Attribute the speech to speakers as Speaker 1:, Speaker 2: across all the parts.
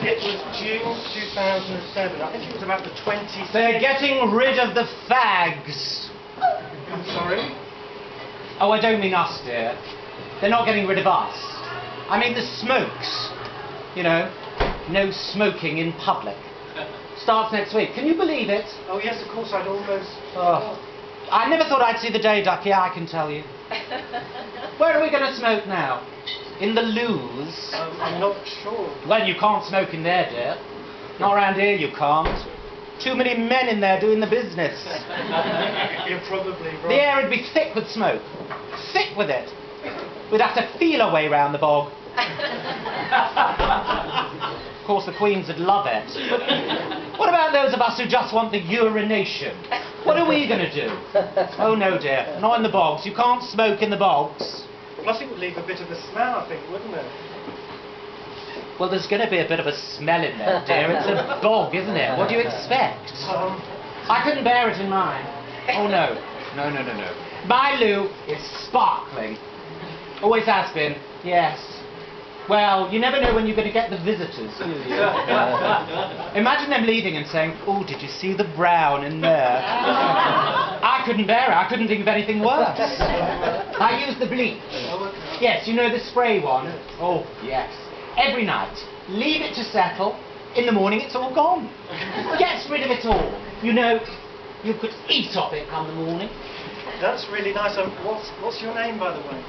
Speaker 1: It was June 2007. I think it was about the 26th.
Speaker 2: They're getting rid of the fags.
Speaker 1: I'm sorry?
Speaker 2: Oh, I don't mean us, dear. They're not getting rid of us. I mean the smokes. You know, no smoking in public. Starts next week. Can you believe it?
Speaker 1: Oh yes, of course, I'd almost...
Speaker 2: Oh. I never thought I'd see the day, Ducky, I can tell you. Where are we going to smoke now? In the loos?
Speaker 1: I'm not sure.
Speaker 2: Well, you can't smoke in there, dear. Not around here, you can't. Too many men in there doing the business.
Speaker 1: You're probably right.
Speaker 2: The air would be thick with smoke. Thick with it. We'd have to feel our way round the bog. Of course, the Queens would love it. What about those of us who just want the urination? What are we going to do? Oh, no, dear. Not in the bogs. You can't smoke in the bogs.
Speaker 1: Plus, it would leave a bit of a smell, I think, wouldn't it?
Speaker 2: Well, there's going to be a bit of a smell in there, dear. It's a bog, isn't it? What do you expect? I couldn't bear it in mine. Oh, no. No, no, no, no. My loo is sparkling. Always has been, yes. Well, you never know when you're going to get the visitors, do you? Imagine them leaving and saying, oh, did you see the brown in there? I couldn't bear it. I couldn't think of anything worse. I use the bleach. Yes, you know the spray one? Oh, yes. Every night. Leave it to settle. In the morning, it's all gone. Gets rid of it all. You know, you could eat off it come the morning.
Speaker 1: That's really nice. What's your name, by the way?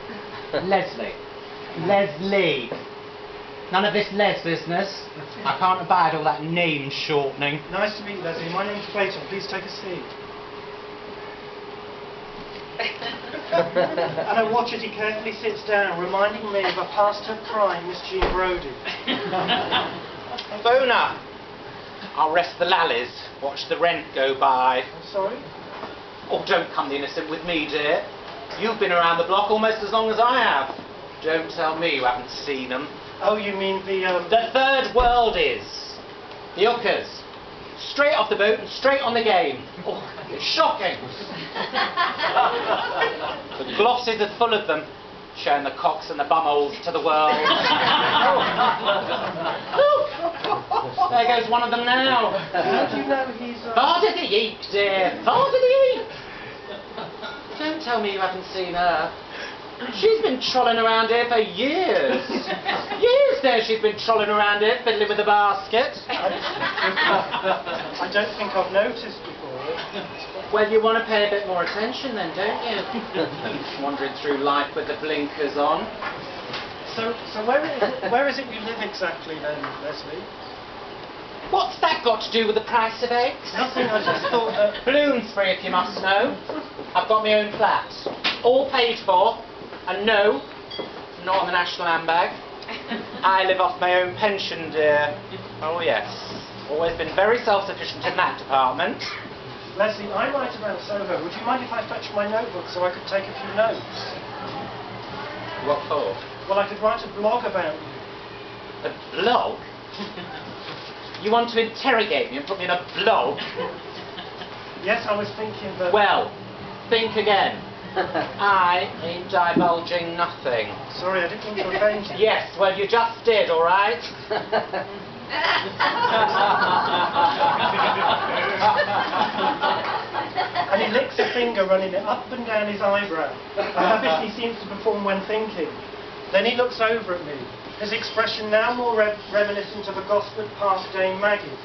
Speaker 2: Leslie. Leslie. None of this Les business. I can't abide all that name shortening.
Speaker 1: Nice to meet you, Leslie. My name's Clayton. Please take a seat. And I watch as he carefully sits down, reminding me of a past her crime, Miss Jean Brodie.
Speaker 2: Bona. I'll rest the lallies. Watch the rent go by.
Speaker 1: I'm sorry?
Speaker 2: Oh, don't come the innocent with me, dear. You've been around the block almost as long as I have. Don't tell me you haven't seen them.
Speaker 1: Oh, you mean the
Speaker 2: third world is. The hookers. Straight off the boat and straight on the game. Oh, it's shocking. The glosses are full of them, showing the cocks and the bumholes to the world. There goes one of them now.
Speaker 1: How do you know he's...
Speaker 2: Far to the eek, dear. Far to the eek. Don't tell me you haven't seen her. She's been trolling around here for years. Years there she's been trolling around here, fiddling with the basket.
Speaker 1: I don't think I've noticed before.
Speaker 2: Well, you want to pay a bit more attention then, don't you? Wandering through life with the blinkers on.
Speaker 1: So where is it you live exactly then, Leslie?
Speaker 2: What's that got to do with the price of eggs?
Speaker 1: Nothing, I just thought that...
Speaker 2: Bloomsbury, if you must know. I've got my own flat. All paid for. And no, not on the national handbag. I live off my own pension, dear. Oh yes. Always been very self-sufficient in that department.
Speaker 1: Leslie, I write about Soho. Would you mind if I fetched my notebook so I could take a few notes?
Speaker 2: What for?
Speaker 1: Well, I could write a blog about you.
Speaker 2: A blog? You want to interrogate me and put me in a blog?
Speaker 1: Yes, I was thinking that...
Speaker 2: Well, think again. I ain't divulging nothing.
Speaker 1: Sorry, I didn't mean to offend you.
Speaker 2: Yes, well, you just did, all right?
Speaker 1: And he licks a finger, running it up and down his eyebrow. A habit he seems to perform when thinking. Then he looks over at me, his expression now more reminiscent of a gospel past Dame Maggie.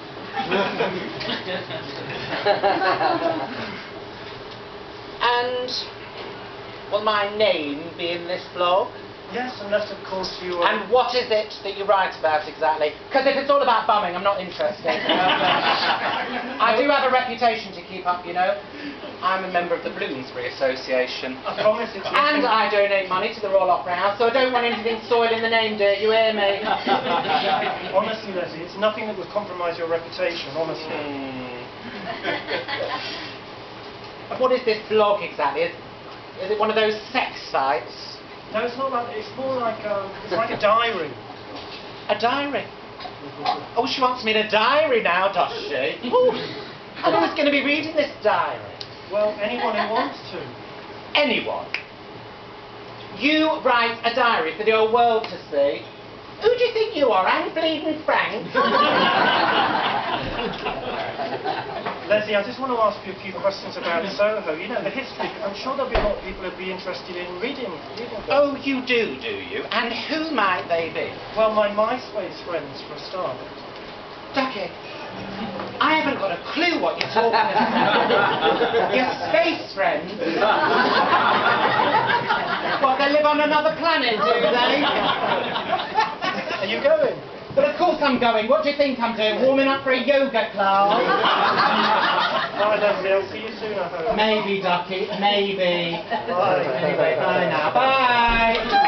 Speaker 2: And will my name be in this blog?
Speaker 1: Yes, unless of course you
Speaker 2: And what is it that you write about exactly? Because if it's all about bumming, I'm not interested. I do have a reputation to keep up, you know. I'm a member of the Bloomsbury Association.
Speaker 1: I promise it's
Speaker 2: And I donate money to the Royal Opera House, so I don't want anything soiling the name, dear, you hear me?
Speaker 1: Honestly, Leslie, it's nothing that would compromise your reputation, honestly.
Speaker 2: What is this blog exactly? Is it one of those sex sites?
Speaker 1: No, it's not like... It's more like... it's like a diary.
Speaker 2: A diary? Oh, she wants me in a diary now, does she? Ooh, and who's going to be reading this diary?
Speaker 1: Well, anyone who wants to.
Speaker 2: Anyone? You write a diary for the whole world to see? Who do you think you are, Anne Bleeding Frank?
Speaker 1: Leslie, I just want to ask you a few questions about Soho. You know, the history. I'm sure there'll be a lot of people who'd be interested in reading them.
Speaker 2: Oh, you do you? And who might they be?
Speaker 1: Well, my MySpace friends, for a start.
Speaker 2: Ducky, I haven't got a clue what you're talking about. Your space friends? What, they live on another planet, do they?
Speaker 1: Are you going?
Speaker 2: But of course I'm going. What do you think I'm doing? Warming up for a yoga class?
Speaker 1: Bye, Leslie. I'll see you soon, I hope.
Speaker 2: Maybe, Ducky. Maybe.
Speaker 1: Bye.
Speaker 2: Anyway, bye now. Bye.